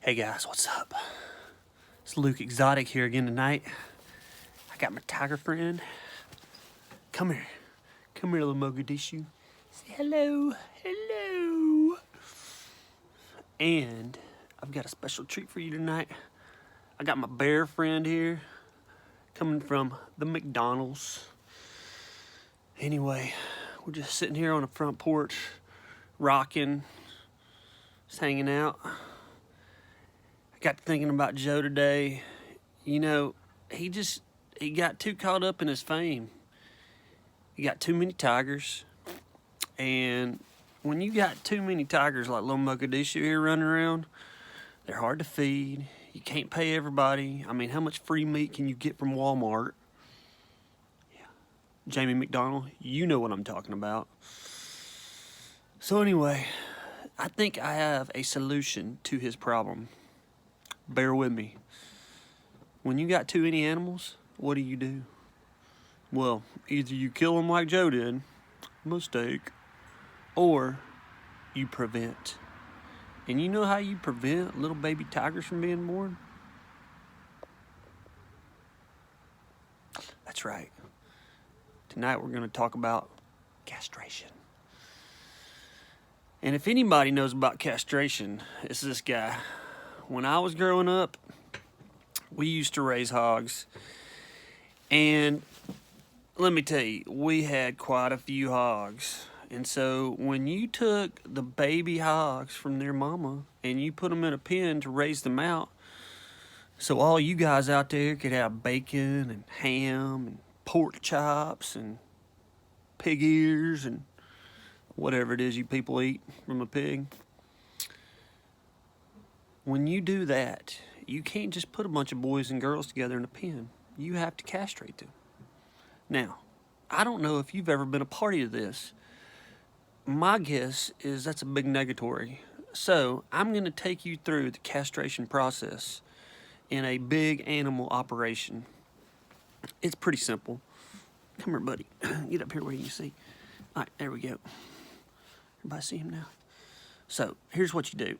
Hey guys, what's up? It's Luke Exotic here again tonight. I got my tiger friend. Come here. Come here, little Mogadishu. Say hello. Hello. And I've got a special treat for you tonight. I got my bear friend here, coming from the McDonald's. Anyway, we're just sitting here on the front porch, rocking, just hanging out. Got thinking about Joe today. You know, he got too caught up in his fame. He got too many tigers. And when you got too many tigers like little Mogadishu here running around, they're hard to feed. You can't pay everybody. I mean, how much free meat can you get from Walmart? Yeah. Jamie McDonald, you know what I'm talking about. So anyway, I think I have a solution to his problem. Bear with me. When you got too many animals, what do? Well, either you kill them like Joe did, mistake, or you prevent. And you know how you prevent little baby tigers from being born? That's right. Tonight we're going to talk about castration. And if anybody knows about castration, it's this guy. When I was growing up, we used to raise hogs. And let me tell you, we had quite a few hogs. And so when you took the baby hogs from their mama and you put them in a pen to raise them out, so all you guys out there could have bacon and ham and pork chops and pig ears and whatever it is you people eat from a pig. When you do that, you can't just put a bunch of boys and girls together in a pen. You have to castrate them. Now, I don't know if you've ever been a party to this. My guess is that's a big negatory. So, I'm going to take you through the castration process in a big animal operation. It's pretty simple. Come here, buddy. Get up here where you can see. All right, there we go. Everybody see him now? So, here's what you do.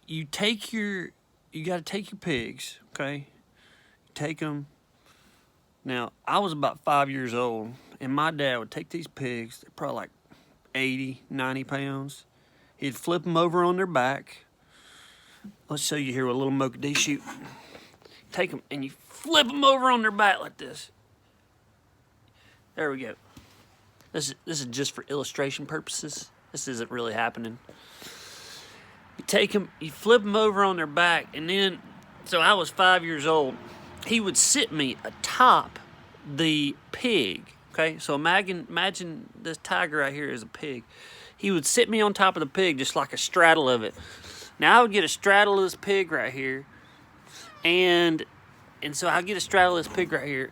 You got to take your pigs, okay? Take them. Now, I was about 5 years old, and my dad would take these pigs, they're probably like 80, 90 pounds. He'd flip them over on their back. Let's show you here with a little Mogadishu. Take them, and you flip them over on their back like this. There we go. This is just for illustration purposes. This isn't really happening. You take them, you flip them over on their back, and then, so I was 5 years old. He would sit me atop the pig, okay? So imagine this tiger right here is a pig. He would sit me on top of the pig, just like a straddle of it. Now I would get a straddle of this pig right here, and so I get a straddle of this pig right here,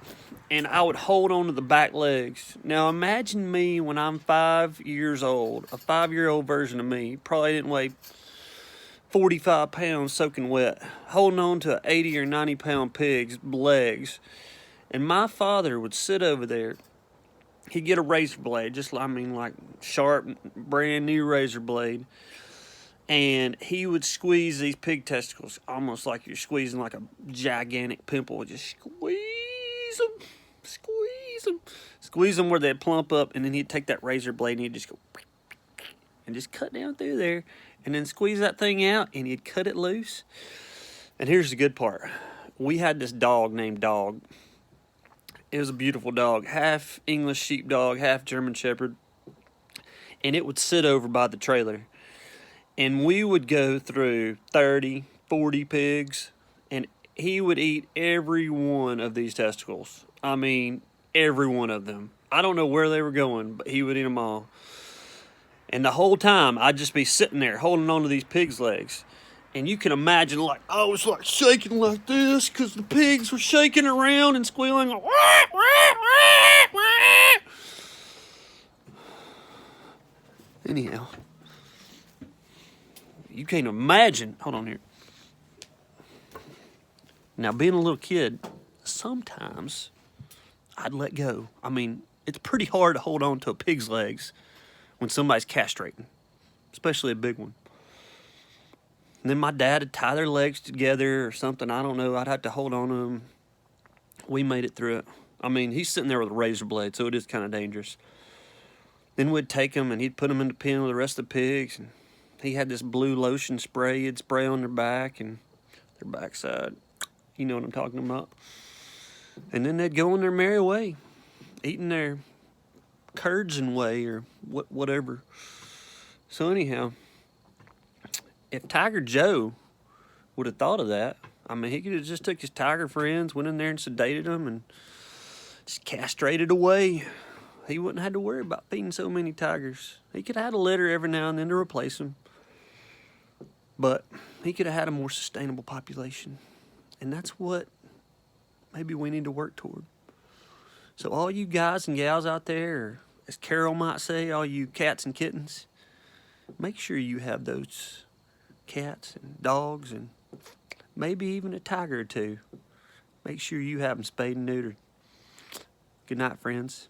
and I would hold on to the back legs. Now imagine me when I'm 5 years old, a 5-year-old version of me, probably didn't weigh 45 pounds soaking wet, holding on to an 80 or 90 pound pig's legs. And my father would sit over there. He'd get a razor blade, like sharp, brand new razor blade. And he would squeeze these pig testicles, almost like you're squeezing like a gigantic pimple. Just squeeze them where they'd plump up. And then he'd take that razor blade and he'd just go and just cut down through there. And then squeeze that thing out, and he'd cut it loose. And here's the good part. We had this dog named Dog. It was a beautiful dog. Half English sheepdog, half German shepherd. And it would sit over by the trailer. And we would go through 30, 40 pigs. And he would eat every one of these testicles. I mean, every one of them. I don't know where they were going, but he would eat them all. And the whole time, I'd just be sitting there holding on to these pigs' legs. And you can imagine, like, I was like shaking like this because the pigs were shaking around and squealing. Like, wah, wah, wah, wah. Anyhow, you can't imagine. Hold on here. Now, being a little kid, sometimes I'd let go. I mean, it's pretty hard to hold on to a pig's legs when somebody's castrating, especially a big one. And then my dad would tie their legs together or something. I don't know. I'd have to hold on to them. We made it through it. I mean, he's sitting there with a razor blade, so it is kind of dangerous. Then we'd take them and he'd put them in the pen with the rest of the pigs. And he had this blue lotion spray he'd spray on their back and their backside. You know what I'm talking about. And then they'd go on their merry way, eating their curds and whey or whatever. So anyhow, if Tiger Joe would have thought of that, I mean, he could have just took his tiger friends, went in there and sedated them and just castrated away. He wouldn't have had to worry about feeding so many tigers. He could have had a litter every now and then to replace them. But he could have had a more sustainable population. And that's what maybe we need to work toward. So all you guys and gals out there, or as Carol might say, all you cats and kittens, make sure you have those cats and dogs and maybe even a tiger or two. Make sure you have them spayed and neutered. Good night, friends.